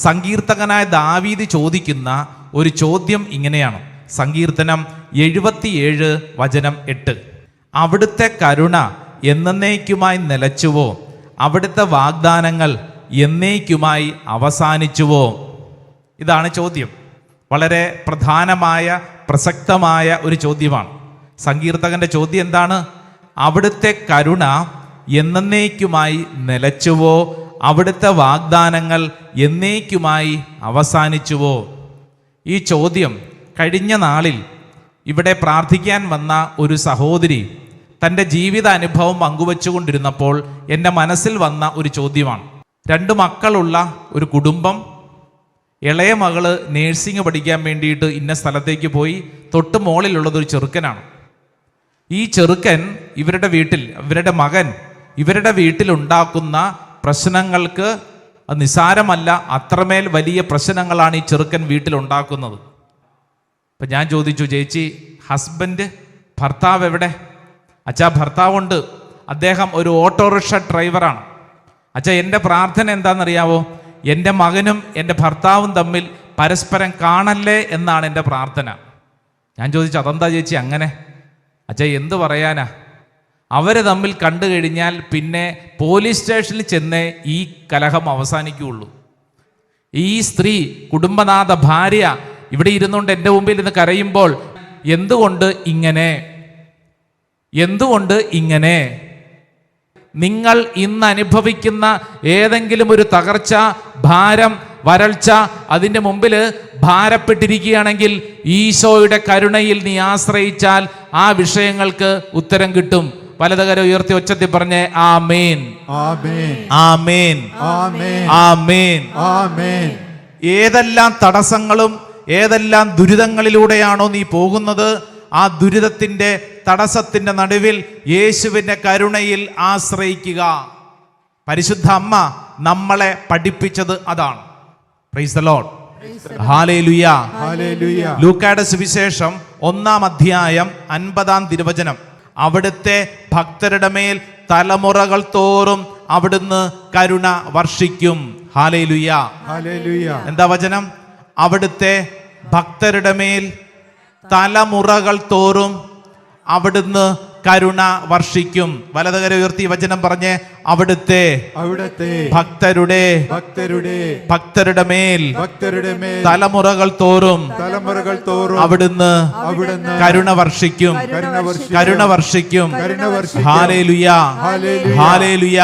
സങ്കീർത്തകനായ ദാവീദ് ചോദിക്കുന്ന ഒരു ചോദ്യം ഇങ്ങനെയാണ്. സങ്കീർത്തനം 77 വചനം 8. അവിടുത്തെ കരുണ എന്നേക്കുമായി നിലച്ചുവോ? അവിടുത്തെ വാഗ്ദാനങ്ങൾ എന്നേക്കുമായി അവസാനിച്ചുവോ? ഇതാണ് ചോദ്യം. വളരെ പ്രധാനമായ പ്രസക്തമായ ഒരു ചോദ്യമാണ്. സങ്കീർത്തകന്റെ ചോദ്യം എന്താണ്? അവിടുത്തെ കരുണ എന്നേക്കുമായി നിലച്ചുവോ? അവിടുത്തെ വാഗ്ദാനങ്ങൾ എന്നേക്കുമായി അവസാനിച്ചുവോ? ഈ ചോദ്യം കഴിഞ്ഞ നാളിൽ ഇവിടെ പ്രാർത്ഥിക്കാൻ വന്ന ഒരു സഹോദരി തൻ്റെ ജീവിത അനുഭവം പങ്കുവച്ചുകൊണ്ടിരുന്നപ്പോൾ എൻ്റെ മനസ്സിൽ വന്ന ഒരു ചോദ്യമാണ്. 2 മക്കളുള്ള ഒരു കുടുംബം, ഇളയ മകള് നേഴ്സിംഗ് പഠിക്കാൻ വേണ്ടിയിട്ട് ഇന്ന സ്ഥലത്തേക്ക് പോയി. തൊട്ട് മുകളിലുള്ളത് ഒരു ചെറുക്കനാണ്. ഈ ചെറുക്കൻ ഇവരുടെ മകൻ ഇവരുടെ വീട്ടിലുണ്ടാക്കുന്ന പ്രശ്നങ്ങൾക്ക് നിസാരമല്ല, അത്രമേൽ വലിയ പ്രശ്നങ്ങളാണ് ഈ ചെറുക്കൻ വീട്ടിലുണ്ടാക്കുന്നത്. അപ്പം ഞാൻ ചോദിച്ചു, ചേച്ചി ഹസ്ബൻഡ് ഭർത്താവ് എവിടെ? അച്ഛാ ഭർത്താവുണ്ട്, അദ്ദേഹം ഒരു ഓട്ടോറിക്ഷ ഡ്രൈവറാണ്. അച്ഛാ എൻ്റെ പ്രാർത്ഥന എന്താണെന്നറിയാവോ? എൻ്റെ മകനും എൻ്റെ ഭർത്താവും തമ്മിൽ പരസ്പരം കാണല്ലേ എന്നാണ് എൻ്റെ പ്രാർത്ഥന. ഞാൻ ചോദിച്ചു, അതെന്താ ചേച്ചി അങ്ങനെ? അച്ഛാ എന്ത് പറയാനാ, അവർ തമ്മിൽ കണ്ടു കഴിഞ്ഞാൽ പിന്നെ പോലീസ് സ്റ്റേഷനിൽ ചെന്നേ ഈ കലഹം അവസാനിക്കുകയുള്ളൂ. ഈ സ്ത്രീ, കുടുംബനാഥ ഭാര്യ ഇവിടെ ഇരുന്നുകൊണ്ട് എൻ്റെ മുമ്പിൽ നിന്ന് കരയുമ്പോൾ എന്തുകൊണ്ട് ഇങ്ങനെ നിങ്ങൾ ഇന്ന് അനുഭവിക്കുന്ന ഏതെങ്കിലും ഒരു തകർച്ച, ഭാരം, വരൾച്ച അതിൻ്റെ മുമ്പിൽ ഭാരപ്പെട്ടിരിക്കുകയാണെങ്കിൽ ഈശോയുടെ കരുണയിൽ നീ ആശ്രയിച്ചാൽ ആ വിഷയങ്ങൾക്ക് ഉത്തരം കിട്ടും. വലതുകരം ഉയർത്തി ഒച്ചത്തിൽ പറഞ്ഞേ ആമേൻ, ആമേൻ, ആമേൻ, ആമേൻ, ആമേൻ, ആമേൻ. ഏതെല്ലാം തടസ്സങ്ങളും ഏതെല്ലാം ദുരിതങ്ങളിലൂടെയാണോ നീ പോകുന്നത്, ആ ദുരിതത്തിന്റെ തടസ്സത്തിന്റെ നടുവിൽ യേശുവിന്റെ കരുണയിൽ ആശ്രയിക്കുക. പരിശുദ്ധ അമ്മ നമ്മളെ പഠിപ്പിച്ചത് അതാണ്. Praise the Lord, hallelujah, hallelujah. ലൂക്കായുടെ സുവിശേഷം 1-ാം അധ്യായം 50-ാം തിരുവചനം. അവിടുത്തെ ഭക്തരുടെ മേൽ തലമുറകൾ തോറും അവിടുന്ന് കരുണ വർഷിക്കും. Hallelujah, hallelujah. എന്താ വചനം? അവിടുത്തെ ഭക്തരുടെ മേൽ തലമുറകൾ തോറും അവിടുന്ന് കരുണ വർഷിക്കും. വലതുകര ഉയർത്തി വചനം പറഞ്ഞ് അവിടുത്തെ ഭക്തരുടെ മേൽ തലമുറകൾ തോറും അവിടുന്ന് കരുണ വർഷിക്കും. Hallelujah, hallelujah.